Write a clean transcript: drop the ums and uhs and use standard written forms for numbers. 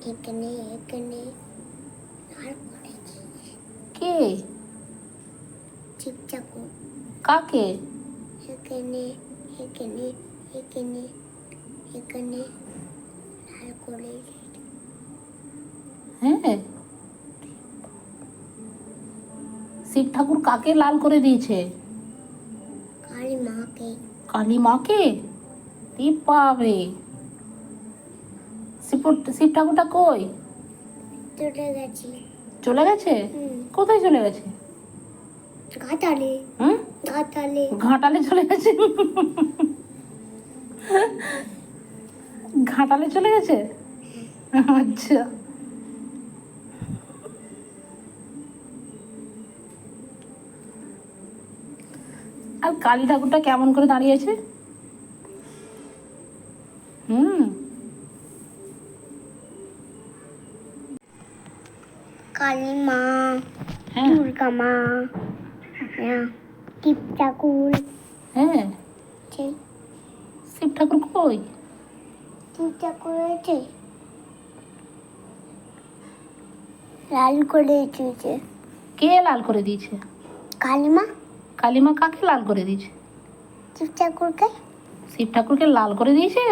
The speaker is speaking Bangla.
এখানে এখানে আর করেছি কে? শিব ঠাকুর কাকে? এখানে এখানে এখানে এখানে লাল করে হ্যাঁ, শিব ঠাকুর কাকে লাল করে দিয়েছে? কালী মাকে কালী মাকে? এ বাপরে, শিব ঠাকুরটা কই? চলে গেছি চলে গেছে? কোথায় চলে গেছে? ঘাটালে হুম, ঘাটালে ঘাটালে চলে গেছে। ঘাটালে চলে গেছে? আচ্ছা। আর কালী ঠাকুরটা কেমন করে দাঁড়িয়েছে? হুম, কালী মা হ্যাঁ দুর্গা মা শিব ঠাকুর হ্যাঁ। সেই শিব ঠাকুর কই? শিব ঠাকুর আছে লাল করে দিয়েছে কে লাল করে দিয়েছে? কালী মা কালী মা কাকে লাল করে দিয়েছে? শিব ঠাকুরকে শিব ঠাকুরকে লাল করে দিয়েছে?